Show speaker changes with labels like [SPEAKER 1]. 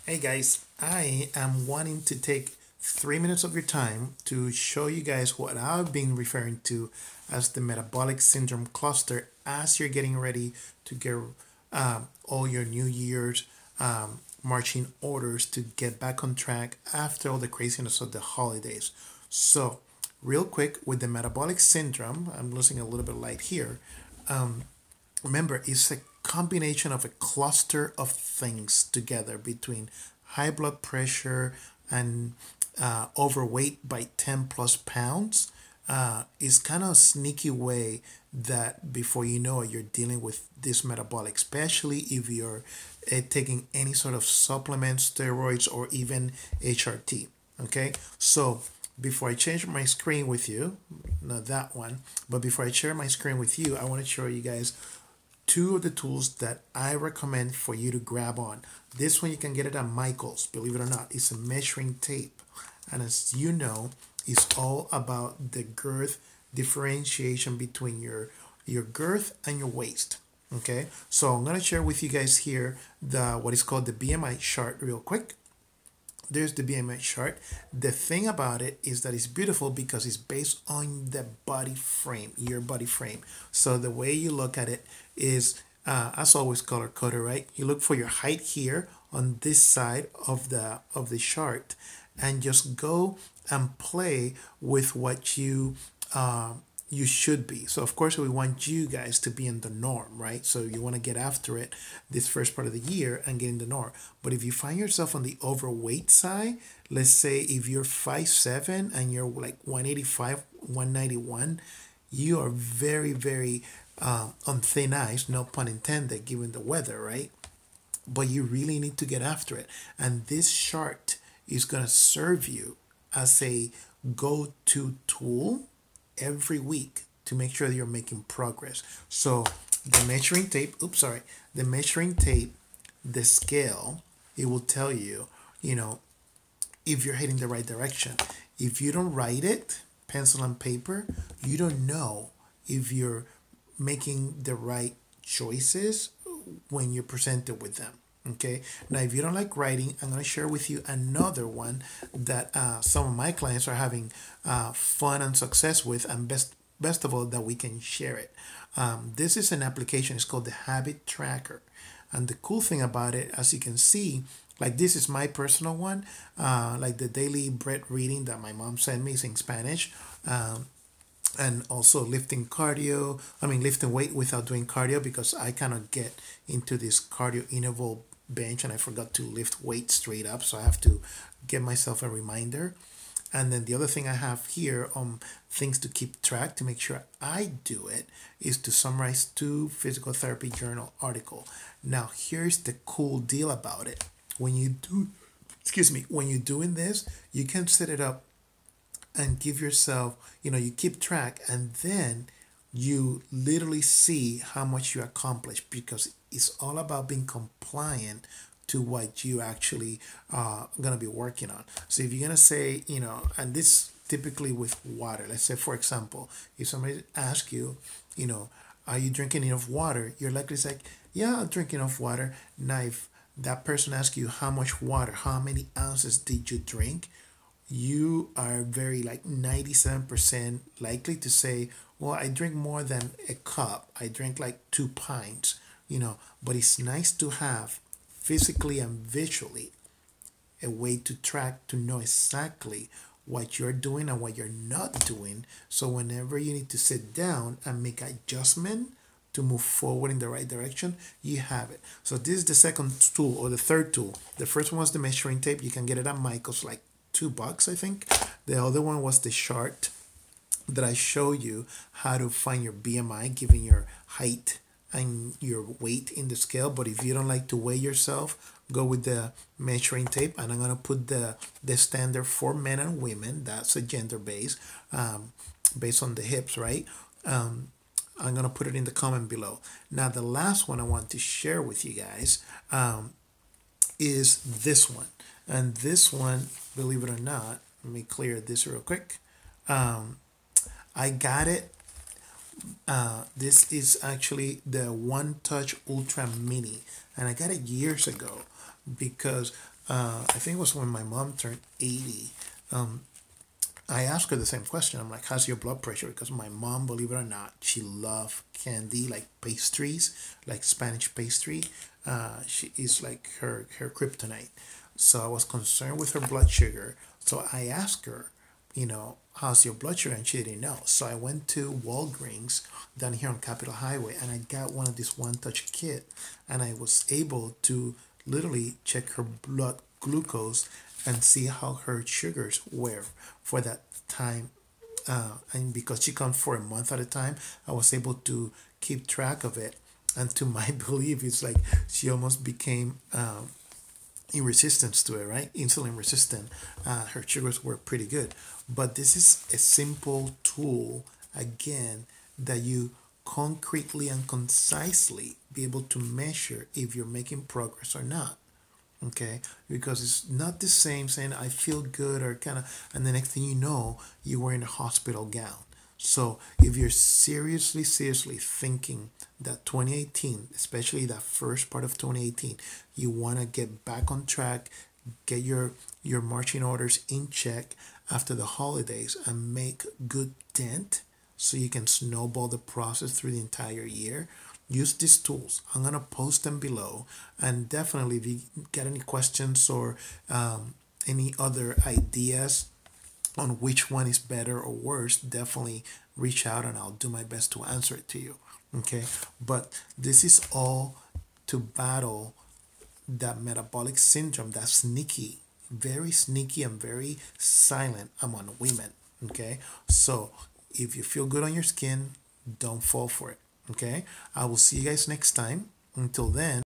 [SPEAKER 1] Hey guys, I am wanting to take 3 minutes of your time to show you guys what I've been referring to as the metabolic syndrome cluster as you're getting ready to get all your New Year's marching orders to get back on track after all the craziness of the holidays. So, real quick with the metabolic syndrome, I'm losing a little bit of light here. Remember, it's a combination of a cluster of things together between high blood pressure and overweight by 10 plus pounds. Is kind of a sneaky way that before you know it, you're dealing with this metabolic, especially if you're taking any sort of supplements, steroids, or even HRT. Okay, so before I change my screen with you, not that one, but before I share my screen with you, I want to show you guys two of the tools that I recommend for you to grab on. This one you can get it at Michael's, believe it or not. It's a measuring tape. And as you know, it's all about the girth differentiation between your girth and your waist. Okay, so I'm gonna share with you guys here the what is called the BMI chart real quick. There's the BMI chart. The thing about it is that it's beautiful because it's based on the body frame, your body frame. So the way you look at it is, as always, color coded, right? You look for your height here on this side of the chart, and just go and play with what you should be. So of course we want you guys to be in the norm, right? So you want to get after it this first part of the year and get in the norm. But if you find yourself on the overweight side, let's say if you're 5'7" and you're like 185, 191, you are very, very on thin ice, no pun intended, given the weather, right? But you really need to get after it. And this chart is going to serve you as a go-to tool every week to make sure that you're making progress. So the measuring tape, the measuring tape, the scale, it will tell you, you know, if you're heading the right direction. If you don't write it, pencil and paper, you don't know if you're making the right choices when you're presented with them. Okay. Now, if you don't like writing, I'm going to share with you another one that some of my clients are having fun and success with, and best of all, that we can share it. This is an application. It's called the Habit Tracker, and the cool thing about it, as you can see, like this is my personal one, like the daily bread reading that my mom sent me is in Spanish. And also lifting cardio, lifting weight without doing cardio, because I kind of get into this cardio interval bench and I forgot to lift weight straight up, so I have to give myself a reminder. And then the other thing I have here, things to keep track to make sure I do it, is to summarize two physical therapy journal article. Now here's the cool deal about it. When you do, excuse me, when you're doing this, you can set it up and give yourself, you keep track, and then you literally see how much you accomplish, because it's all about being compliant to what you actually are going to be working on. So if you're going to say, and this typically with water, let's say, for example, if somebody asks you, are you drinking enough water? You're likely to say, yeah, I'm drinking enough water. Now, if that person asks you how much water, how many ounces did you drink, you are very like 97% likely to say, well, I drink more than a cup. I drink like 2 pints, but it's nice to have physically and visually a way to track, to know exactly what you're doing and what you're not doing. So whenever you need to sit down and make adjustment to move forward in the right direction, you have it. So this is the second tool, or the third tool. The first one was the measuring tape. You can get it at Michael's, like $2, I think. The other one was the chart that I show you how to find your BMI, given your height and your weight in the scale. But if you don't like to weigh yourself, go with the measuring tape. And I'm gonna put the standard for men and women. That's a gender base, based on the hips, right? I'm gonna put it in the comment below. Now the last one I want to share with you guys is this one. And this one, believe it or not, let me clear this real quick. I got it. This is actually the One Touch Ultra Mini, and I got it years ago because I think it was when my mom turned 80. I asked her the same question. I'm like, how's your blood pressure? Because my mom, believe it or not, she loved candy, like pastries, like Spanish pastry. She is like her kryptonite. So I was concerned with her blood sugar. So I asked her, how's your blood sugar? And she didn't know. So I went to Walgreens down here on Capitol Highway and I got one of this one touch kit and I was able to literally check her blood glucose and see how her sugars were for that time. And because she comes for a month at a time, I was able to keep track of it. And to my belief, it's like she almost became in resistance to it, right? Insulin resistant. Her sugars were pretty good. But this is a simple tool, again, that you concretely and concisely be able to measure if you're making progress or not. Okay, because it's not the same saying I feel good or kind of, and the next thing you know, you were in a hospital gown. So if you're seriously thinking that 2018, especially that first part of 2018, you want to get back on track, get your marching orders in check after the holidays, and make good dent, so you can snowball the process through the entire year. Use these tools. I'm gonna post them below, and definitely if you get any questions or any other ideas on which one is better or worse, definitely reach out and I'll do my best to answer it to you. Okay, but this is all to battle that metabolic syndrome, that sneaky, very sneaky and very silent among women. Okay, so if you feel good on your skin, don't fall for it. Okay, I will see you guys next time. Until then,